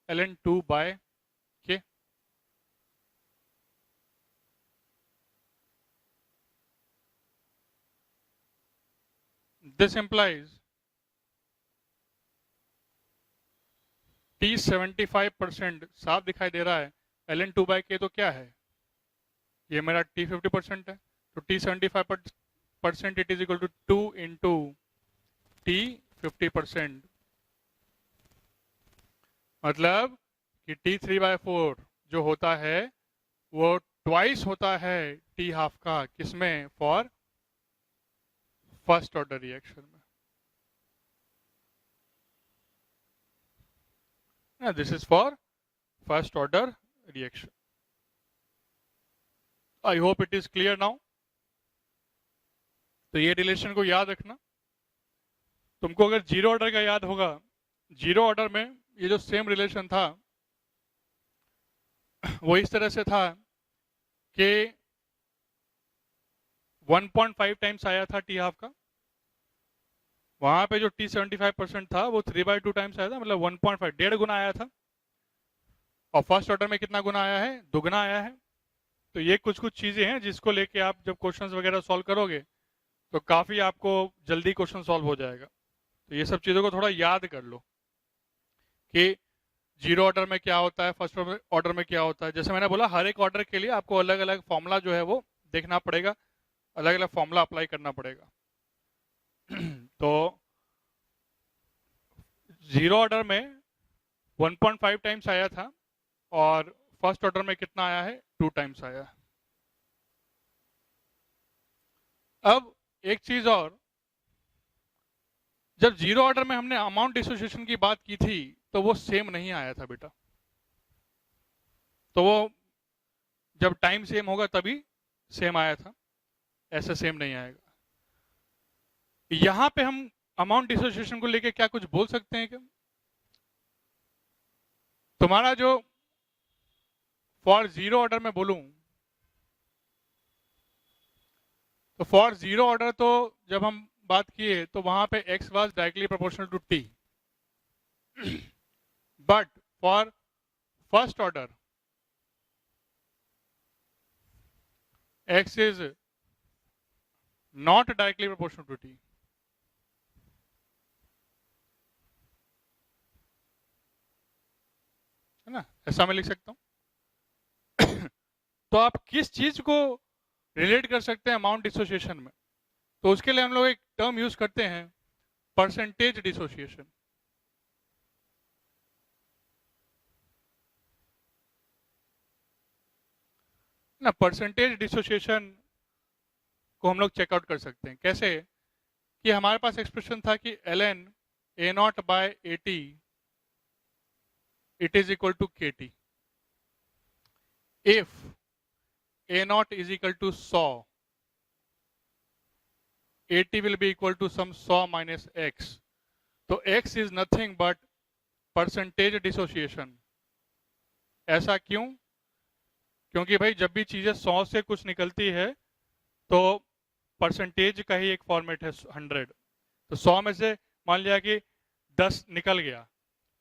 ln 2/k। This implies T75% साफ दिखाई दे रहा है, ln 2/k तो क्या है, ये मेरा T50% है, तो T75% it is equal to 2 into T50%, मतलब कि T3/4 जो होता है वो ट्वाइस होता है T हाफ का, किसमें? फॉर फर्स्ट ऑर्डर रिएक्शन में। This is for first order reaction. I hope it is clear now. तो ये रिलेशन को याद रखना। तुमको अगर जीरो ऑर्डर का याद होगा, जीरो ऑर्डर में ये जो सेम रिलेशन था वो इस तरह से था कि 1.5 टाइम्स आया था T हाफ का, वहां पे जो T75% था वो 3/2 टाइम्स आया था, मतलब 1.5 डेढ़ गुना आया था। और फर्स्ट ऑर्डर में कितना गुना आया है? दुगना आया है। तो ये कुछ कुछ चीजें हैं जिसको लेके आप जब क्वेश्चंस वगैरह सॉल्व करोगे तो काफी आपको जल्दी क्वेश्चन सॉल्व हो जाएगा। तो ये सब चीजों को थोड़ा याद कर लो कि जीरो ऑर्डर में क्या होता है, फर्स्ट ऑर्डर में क्या होता है। जैसे मैंने बोला, हर एक ऑर्डर के लिए आपको अलग अलग फॉर्मूला जो है वो देखना पड़ेगा, अलग अलग फॉर्मूला अप्लाई करना पड़ेगा। तो जीरो ऑर्डर में 1.5 टाइम्स आया था और फर्स्ट ऑर्डर में कितना आया है? 2 टाइम्स आया है। अब एक चीज और, जब जीरो ऑर्डर में हमने अमाउंट डिसोसिएशन की बात की थी तो वो सेम नहीं आया था बेटा। तो वो जब टाइम सेम होगा तभी सेम आया था, ऐसे सेम नहीं आएगा। यहां पे हम अमाउंट डिसोसिएशन को लेके क्या कुछ बोल सकते हैं क्या? तुम्हारा जो फॉर जीरो ऑर्डर में बोलूं तो फॉर जीरो ऑर्डर तो जब हम बात किए तो वहां पे x was directly proportional to t, but for first order x is not directly proportional to t। है ना, ऐसा मैं लिख सकता हूं। तो आप किस चीज को रिलेट कर सकते हैं अमाउंट डिसोसिएशन में? तो उसके लिए हम लोग एक टर्म यूज करते हैं, परसेंटेज डिसोसिएशन। ना, परसेंटेज डिसोसिएशन को हम लोग चेकआउट कर सकते हैं कैसे? कि हमारे पास एक्सप्रेशन था कि ln A0/AT it is equal to KT if A0 is equal to 100, AT will be equal to some 100 minus x. तो x is nothing but percentage dissociation. ऐसा क्यों? क्योंकि भाई जब भी चीजें 100 से कुछ निकलती है तो परसेंटेज का ही एक फॉर्मेट है 100। तो 100 में से मान लिया कि 10 निकल गया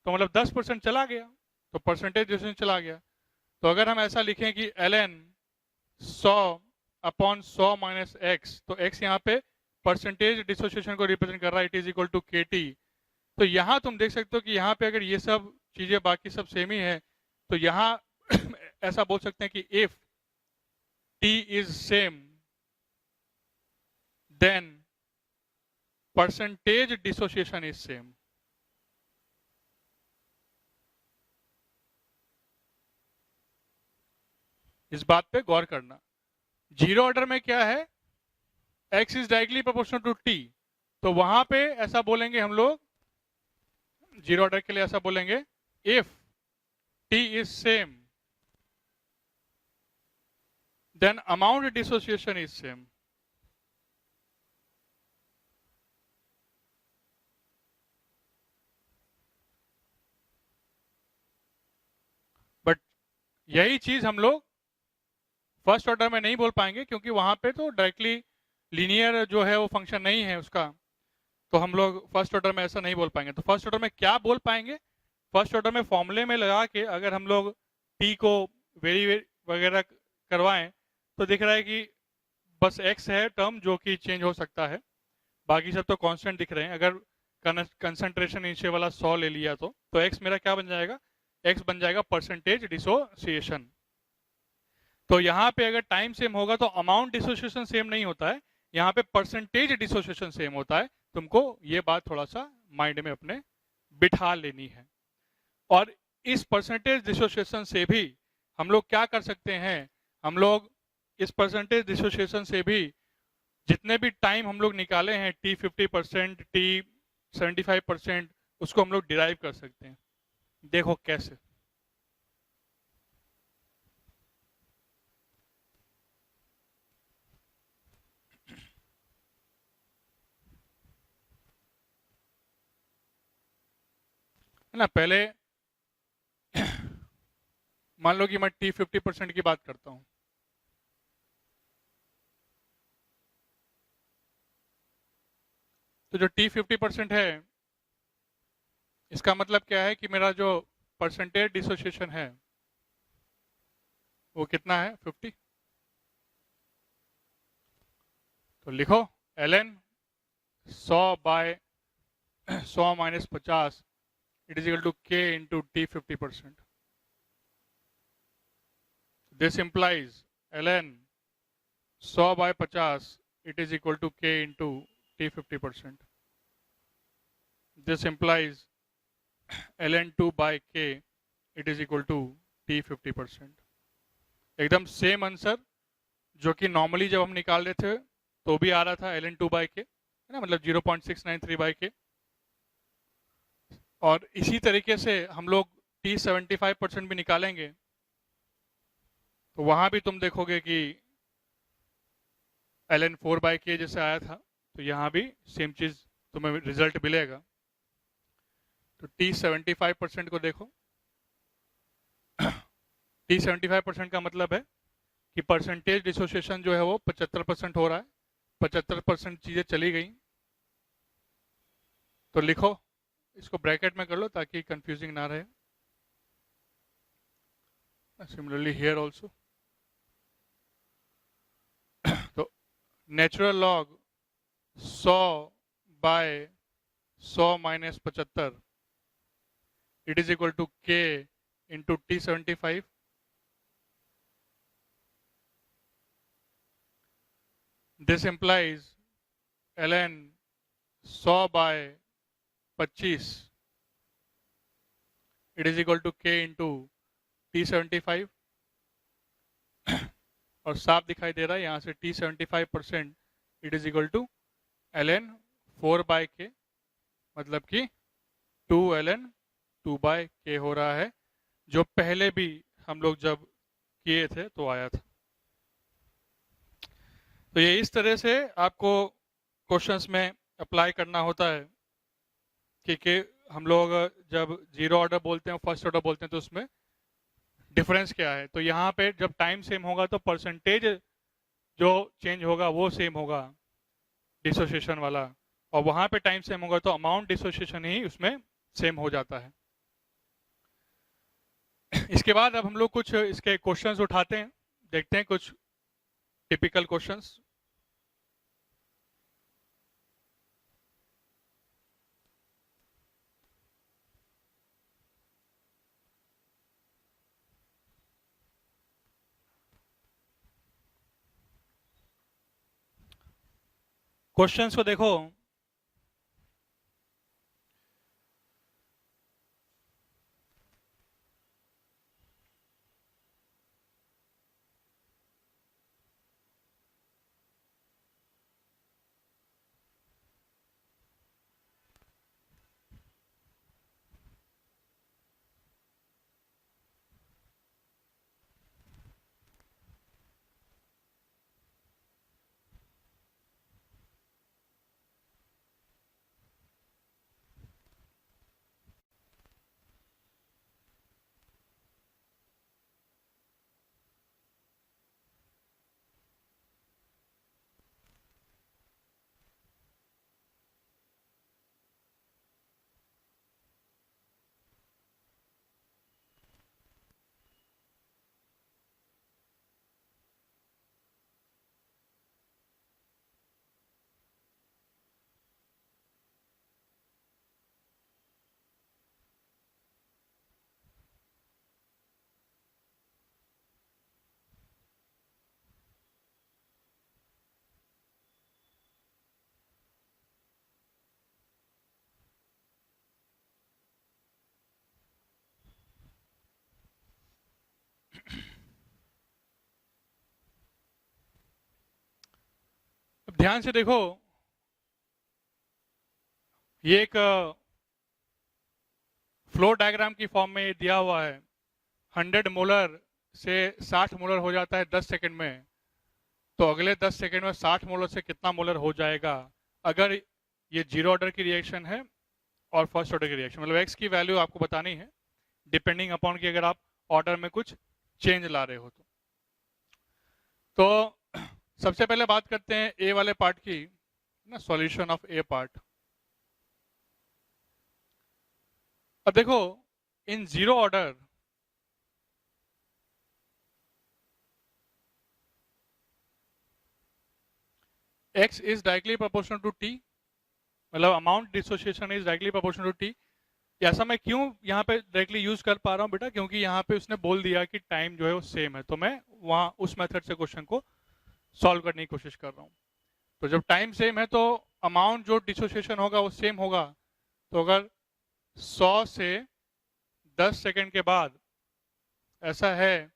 तो मतलब 10% चला गया, तो परसेंटेज डिसोसिएशन चला गया। तो अगर हम ऐसा लिखें कि ln 100/100 माइनस x, तो x यहाँ पे परसेंटेज डिसोसिएशन को रिप्रेजेंट कर रहा है, it is equal to KT। तो यहाँ तुम देख सकते हो कि यहाँ पे अगर ये सब चीजें बाकी सब सेम ही है तो यहाँ ऐसा बोल सकते हैं कि if t is same then percentage dissociation is same. इस बात पे गौर करना। जीरो ऑर्डर में क्या है? x is directly proportional to t, तो वहां पे ऐसा बोलेंगे हम लोग, जीरो ऑर्डर के लिए ऐसा बोलेंगे if t is same then amount dissociation is same. But यही चीज हम लोग फर्स्ट ऑर्डर में नहीं बोल पाएंगे क्योंकि वहां पे तो डायरेक्टली लीनियर जो है वो फंक्शन नहीं है उसका, तो हम लोग फर्स्ट ऑर्डर में ऐसा नहीं बोल पाएंगे। तो फर्स्ट ऑर्डर में क्या बोल पाएंगे? फर्स्ट ऑर्डर में फॉर्मूले में लगा के अगर हम लोग t को वेरी वगैरह करवाएं तो दिख रहा है कि बस x है टर्म जो कि चेंज हो सकता है, बाकी सब तो कांस्टेंट दिख रहे हैं। अगर कंसंट्रेशन नीचे वाला 100 ले लिया तो x मेरा क्या बन जाएगा? x बन जाएगा परसेंटेज डिसोसिएशन। तो यहाँ पे अगर टाइम सेम होगा तो अमाउंट डिसोसिएशन सेम नहीं होता है, यहाँ पे परसेंटेज डिसोसिएशन सेम होता है। तुमको ये बात थोड़ा सा माइंड में अपने बिठा लेनी है। और इस परसेंटेज डिसोसिएशन से भी हम लोग क्या कर सकते हैं, हम लोग इस परसेंटेज डिसोसिएशन से भी जितने भी टाइम हम लोग निकाले हैं T50%, T75%, उसको हम लोग डिराइव कर सकते हैं। देखो कैसे। है ना, पहले मान लो कि मैं T50% की बात करता हूं। तो जो T50% है, इसका मतलब क्या है कि मेरा जो परसेंटेज डिसोसिएशन है वो कितना है, 50। तो लिखो ln 100/100 minus 50 it is equal to k into T50%। This implies ln 100/50 it is equal to k into T50%। This implies ln 2/k it is equal to T50%। एकदम सेम आंसर जो कि normally जब हम निकाल रहे थे तो भी आ रहा था ln 2/k, है ना, मतलब 0.693/k। और इसी तरीके से हम लोग T75% भी निकालेंगे तो वहां भी तुम देखोगे कि ln 4/k जैसे आया था, तो यहाँ भी सेम चीज तुम्हें रिजल्ट मिलेगा। तो T75% को देखो। T75% का मतलब है कि परसेंटेज डिसोसिएशन जो है वो 75% हो रहा है, 75% चीजें चली गई। तो लिखो, इसको ब्रैकेट में कर लो ताकि कंफ्यूजिंग ना रहे। Similarly here also. तो natural log 100/100 minus 75 it is equal to k into T75। This implies ln 100/25 it is equal to k into T75। और साफ दिखाई दे रहा है यहाँ से T75% it is equal to ln 4/k, मतलब कि 2 ln 2/k हो रहा है, जो पहले भी हम लोग जब किए थे तो आया था। तो ये इस तरह से आपको क्वेश्चंस में अप्लाई करना होता है कि हम लोग जब जीरो ऑर्डर बोलते हैं फर्स्ट ऑर्डर बोलते हैं तो उसमें डिफरेंस क्या है। तो यहाँ पे जब टाइम सेम होगा तो परसेंटेज जो चेंज होगा वो सेम होगा डिसोसिएशन वाला, और वहां पे टाइम सेम होगा तो अमाउंट डिसोसिएशन ही उसमें सेम हो जाता है। इसके बाद अब हम लोग कुछ इसके क्वेश्चंस उठाते हैं, देखते हैं कुछ टिपिकल क्वेश्चंस। क्वेश्चंस को देखो। ध्यान से देखो, ये एक फ्लो डायग्राम की फॉर्म में दिया हुआ है। 100 मोलर से 60 मोलर हो जाता है 10 सेकंड में, तो अगले 10 सेकंड में 60 मोलर से कितना मोलर हो जाएगा अगर ये जीरो ऑर्डर की रिएक्शन है और फर्स्ट ऑर्डर की रिएक्शन, मतलब एक्स की वैल्यू आपको बतानी है डिपेंडिंग अपॉन कि अगर आप ऑर्डर में कुछ चेंज ला रहे हो तो सबसे पहले बात करते हैं ए वाले पार्ट की ना, सॉल्यूशन ऑफ ए पार्ट। अब देखो in zero order x is directly proportional to t, मतलब amount dissociation is directly proportional to t। ऐसा मैं क्यों यहाँ पे डायरेक्टली यूज कर पा रहा हूँ बेटा, क्योंकि यहाँ पे उसने बोल दिया कि टाइम जो है वो सेम है, तो मैं वहाँ उस मेथड से क्वेश्चन को सॉल्व करने की कोशिश कर रहा हूँ। तो जब टाइम सेम है तो अमाउंट जो डिसोसिएशन होगा वो सेम होगा। तो अगर 100 से 10 सेकंड के बाद ऐसा है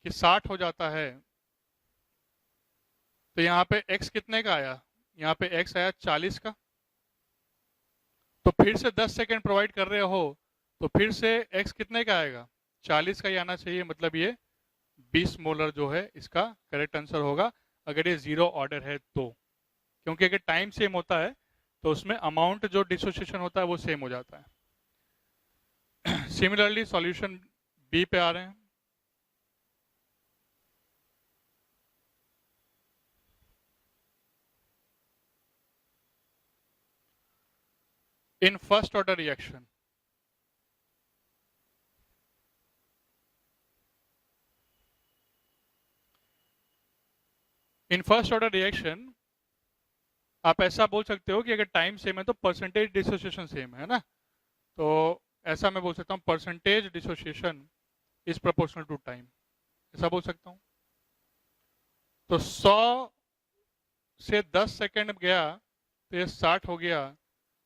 कि 60 हो जाता है, तो यहाँ पे x कितने का आया, यहाँ पे x आया 40 का। तो फिर से 10 सेकंड प्रोवाइड कर रहे हो तो फिर से x कितने का आएगा, 40 का ही आना चाहिए, मतलब ये 20 मोलर जो है इसका करेक्ट आंसर होगा अगर ये जीरो ऑर्डर है तो। क्योंकि अगर टाइम सेम होता है तो उसमें अमाउंट जो डिसोसिएशन होता है वो सेम हो जाता है। सिमिलरली सॉल्यूशन बी पे आ रहे हैं। in first order reaction, in first order reaction आप ऐसा बोल सकते हो कि अगर टाइम सेम है तो परसेंटेज डिसोसिएशन सेम है ना, तो ऐसा मैं बोल सकता हूँ percentage dissociation is proportional to time, ऐसा बोल सकता हूँ। तो 100 से 10 सेकंड गया तो ये 60 हो गया,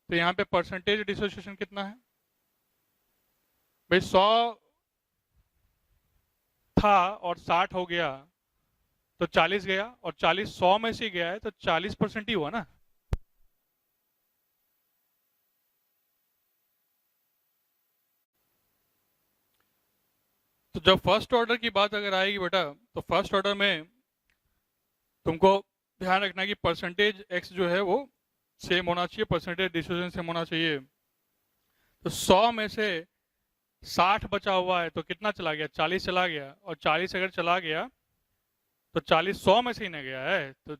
तो यहाँ पे परसेंटेज डिसोसिएशन कितना है भाई, 100 था और 60 हो गया तो 40 गया, और 40 100 में से गया है तो 40% ही हुआ ना। तो जब फर्स्ट ऑर्डर की बात अगर आएगी बेटा, तो फर्स्ट ऑर्डर में तुमको ध्यान रखना है कि परसेंटेज एक्स जो है वो सेम होना चाहिए, परसेंटेज डिसोसिएशन सेम होना चाहिए। तो 100 में से 60 बचा हुआ है तो कितना चला गया, 40 चला गया, और 40 अगर चला गया तो 40 100 में से ही नहीं गया है, तो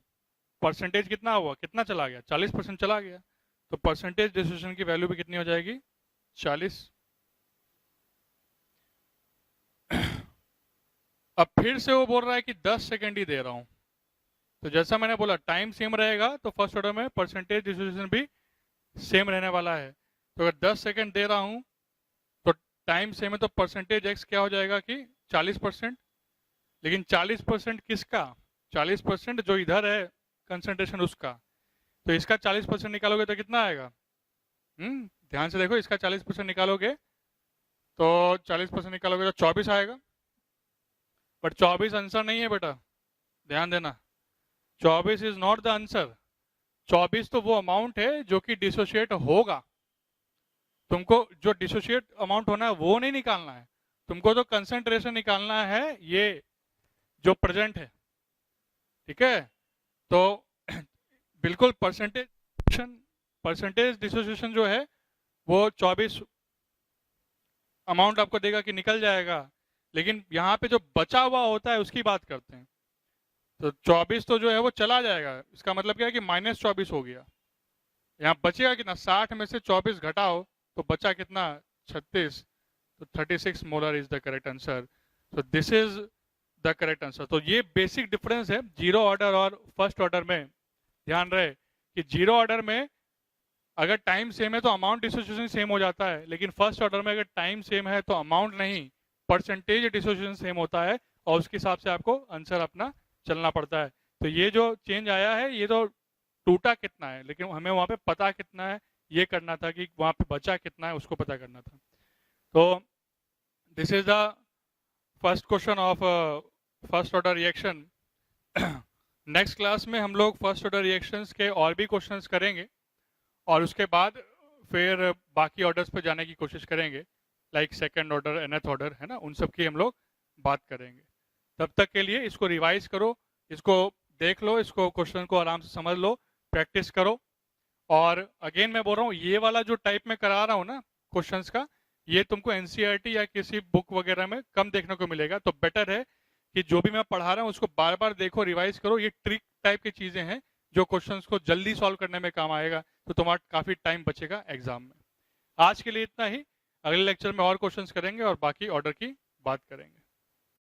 परसेंटेज कितना हुआ, कितना चला गया, 40% चला गया। तो परसेंटेज डिसोसिएशन की वैल्यू भी कितनी हो जाएगी, 40। अब फिर से वो बोल रहा है कि 10 सेकंड ही दे रहा हूं, तो जैसा मैंने बोला टाइम सेम रहेगा तो फर्स्ट ऑर्डर में परसेंटेज डिसोसिएशन भी सेम रहने वाला है। तो अगर 10 सेकंड दे रहा हूं तो टाइम सेम है तो परसेंटेज एक्स क्या हो जाएगा कि 40%, लेकिन 40% किसका, 40% जो इधर है कंसंट्रेशन उसका, तो इसका 40% निकालोगे तो कितना आएगा, ध्यान से देखो, इसका 40% निकालोगे तो 40% निकालोगे तो 24 आएगा, बट 24 आंसर नहीं है बेटा, ध्यान देना, 24 इज नॉट द आंसर। 24 तो वो अमाउंट है जो कि डिसोशिएट होगा, तुमको जो डिसोशिएट अमाउंट होना है वो नहीं निकालना है, तुमको तो कंसंट्रेशन निकालना है ये जो प्रेजेंट है, ठीक है। तो बिल्कुल परसेंटेज डिसोसिएशन जो है वो 24 अमाउंट आपको देगा कि निकल जाएगा, लेकिन यहाँ पे जो बचा हुआ होता है उसकी बात करते हैं। तो 24 तो जो है वो चला जाएगा, इसका मतलब क्या है कि -24 हो गया, यहाँ बचेगा कितना, 60 में से 24 घटाओ तो बचा कितना, 36, तो 36 molar is the correct answer. तो this is the correct answer. तो ये बेसिक डिफरेंस है जीरो ऑर्डर और फर्स्ट ऑर्डर में। ध्यान रहे कि जीरो ऑर्डर में अगर टाइम सेम है तो अमाउंट डिसोसिएशन सेम हो जाता है, लेकिन फर्स्ट ऑर्डर में अगर टाइम सेम है तो अमाउंट नहीं, परसेंटेज डिसोसिएशन सेम होता है, और उसके हिसाब से आपको आंसर अपना चलना पड़ता है। तो ये जो चेंज आया है ये तो टूटा कितना है, लेकिन हमें वहां पे पता कितना है ये करना था, कि वहां पे बचा कितना है उसको पता करना था। तो this is the first question of first order reaction. Next class में हम लोग फर्स्ट ऑर्डर रिएक्शंस के और भी क्वेश्चंस करेंगे और उसके बाद फिर बाकी ऑर्डर्स पे जाने की कोशिश करेंगे, like second order, nth order, है ना, उन सब की हम लोग बात करेंगे। तब तक के लिए इसको रिवाइज करो, इसको देख लो, इसको क्वेश्चन को आराम से समझ लो, प्रैक्टिस करो। और अगेन मैं बोल रहा हूँ, ये वाला जो टाइप में करा रहा हूँ ना क्वेश्चंस का, ये तुमको एनसीईआरटी या किसी बुक वगैरह में कम देखने को मिलेगा। तो बेटर है कि जो भी मैं पढ़ा रहा हूँ उसको बार बार देखो, रिवाइज करो। ये ट्रिक टाइप की चीजें हैं जो क्वेश्चंस को जल्दी सॉल्व करने में काम आएगा, तो तुम्हारा काफी टाइम बचेगा एग्जाम में। आज के लिए इतना ही। अगले लेक्चर में और क्वेश्चंस करेंगे और बाकी ऑर्डर की बात करेंगे।